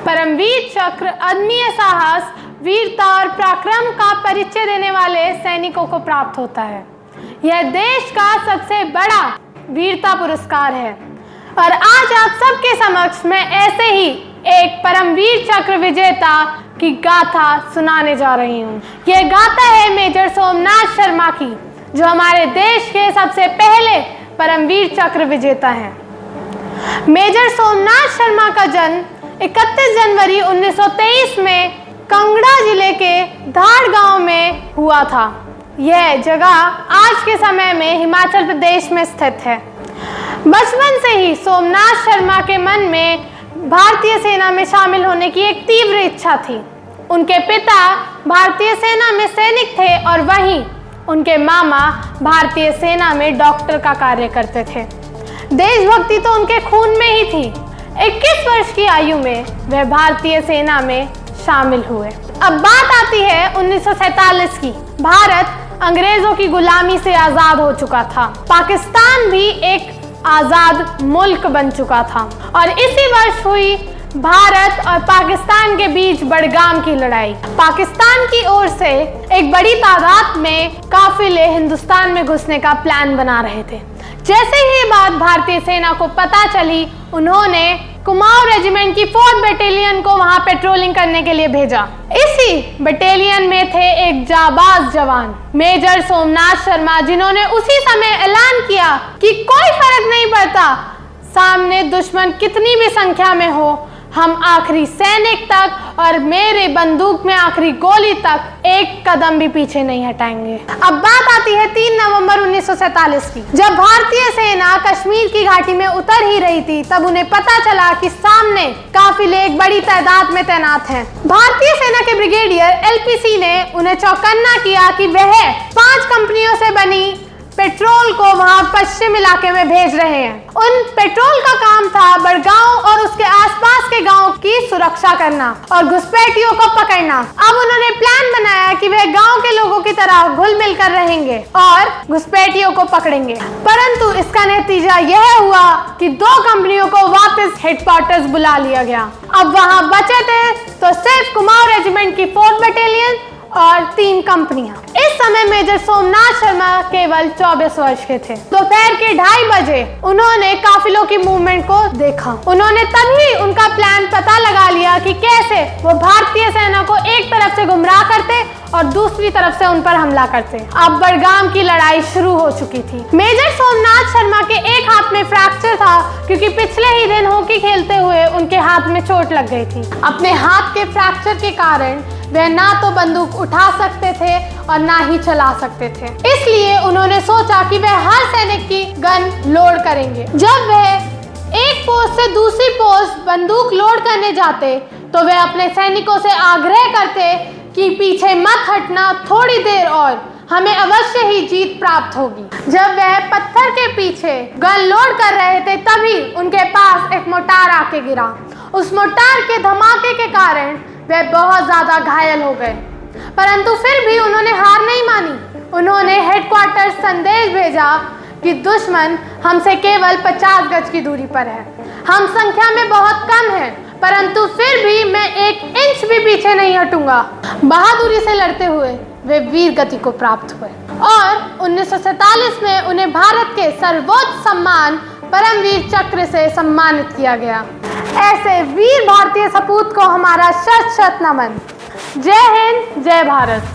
परमवीर चक्र अदम्य साहस, वीरता और पराक्रम का परिचय देने वाले सैनिकों को प्राप्त होता है। यह देश का सबसे बड़ा वीरता पुरस्कार है और आज आप सबके समक्ष मैं ऐसे ही एक परमवीर चक्र विजेता की गाथा सुनाने जा रही हूँ। यह गाथा है मेजर सोमनाथ शर्मा की, जो हमारे देश के सबसे पहले परमवीर चक्र विजेता हैं। मेजर सोमनाथ शर्मा का जन्म 31 जनवरी 1923 में कांगड़ा जिले के धार गांव में हुआ था। यह जगह आज के समय में हिमाचल प्रदेश में स्थित है। बचपन से ही सोमनाथ शर्मा के मन में भारतीय सेना में शामिल होने की एक तीव्र इच्छा थी। उनके पिता भारतीय सेना में सैनिक थे और वहीं उनके मामा भारतीय सेना में डॉक्टर का कार्य करते थे। देशभक्ति तो उनके खून में ही थी। 21 वर्ष की आयु में वह भारतीय सेना में शामिल हुए। अब बात आती है 1947 की। भारत अंग्रेजों की गुलामी से आजाद हो चुका था। पाकिस्तान भी एक आजाद मुल्क बन चुका था और इसी वर्ष हुई भारत और पाकिस्तान के बीच बड़गाम की लड़ाई। पाकिस्तान की ओर से एक बड़ी तादाद में काफिले हिंदुस्तान में घुसने का प्लान बना रहे थे। जैसे ही बात भारतीय सेना को पता चली, उन्होंने कुमाऊं रेजिमेंट की 4th बटालियन को वहां पेट्रोलिंग करने के लिए भेजा। इसी बटालियन में थे एक जाबाज जवान मेजर सोमनाथ शर्मा, जिन्होंने उसी समय ऐलान किया कि कोई फर्क नहीं पड़ता सामने दुश्मन कितनी भी संख्या में हो, हम आखिरी सैनिक तक और मेरे बंदूक में आखिरी गोली तक एक कदम भी पीछे नहीं हटाएंगे। अब बात आती है 3 नवंबर 1947 की। जब भारतीय सेना कश्मीर की घाटी में उतर ही रही थी, तब उन्हें पता चला कि सामने काफिले एक बड़ी तादाद में तैनात हैं। भारतीय सेना के ब्रिगेडियर LPC ने उन्हें चौकन्ना किया कि वह 5 कंपनियों से बनी पेट्रोल को वहां पश्चिम इलाके में भेज रहे हैं। उन पेट्रोल का काम था बड़गांव और उसके आसपास के गांव की सुरक्षा करना और घुसपैठियों को पकड़ना। अब उन्होंने प्लान बनाया कि वे गांव के लोगों की तरह घुल मिल कर रहेंगे और घुसपैठियों को पकड़ेंगे। परंतु इसका नतीजा यह हुआ कि 2 कंपनियों को वापस हेडक्वार्टर्स बुला लिया गया। अब वहां बचे थे तो सिर्फ कुमाऊं रेजिमेंट की 4th बटालियन और 3 कंपनियां। इस समय मेजर सोमनाथ शर्मा केवल 24 वर्ष के थे। दोपहर के 2:30 बजे उन्होंने काफिलों की मूवमेंट को देखा। उन्होंने तभी उनका प्लान पता लगा लिया कि कैसे वो भारतीय सेना को एक तरफ से गुमराह करते और दूसरी तरफ से उन पर हमला करते। अब बड़गाम की लड़ाई शुरू हो चुकी थी। मेजर सोमनाथ शर्मा के एक हाथ में फ्रैक्चर था, क्योंकि पिछले ही दिन हॉकी खेलते हुए उनके हाथ में चोट लग गई थी। अपने हाथ के फ्रैक्चर के कारण वह ना तो बंदूक उठा सकते थे और ना ही चला सकते थे। इसलिए उन्होंने सोचा कि वह हर सैनिक की गन लोड करेंगे। जब वह एक पोस्ट से दूसरी पोस्ट बंदूक लोड करने जाते, तो वे अपने सैनिकों से आग्रह करते कि पीछे मत हटना, थोड़ी देर और, हमें अवश्य ही जीत प्राप्त होगी। जब वह पत्थर के पीछे गन लोड कर रहे थे, तभी उनके पास एक मोटार आके गिरा। उस मोटार के धमाके के कारण वे बहुत ज्यादा घायल हो गए, परंतु फिर भी उन्होंने हार नहीं मानी। उन्होंने हेडक्वार्टर संदेश भेजा कि दुश्मन हमसे केवल 50 गज की दूरी पर है, हम संख्या में बहुत कम हैं, परंतु फिर भी मैं 1 इंच भी पीछे नहीं हटूंगा। बहादुरी से लड़ते हुए वे वीर गति को प्राप्त हुए और 1947 में उन्हें भारत के सर्वोच्च सम्मान परमवीर चक्र से सम्मानित किया गया। ऐसे वीर भारतीय सपूत को हमारा शत शत नमन। जय हिंद, जय भारत।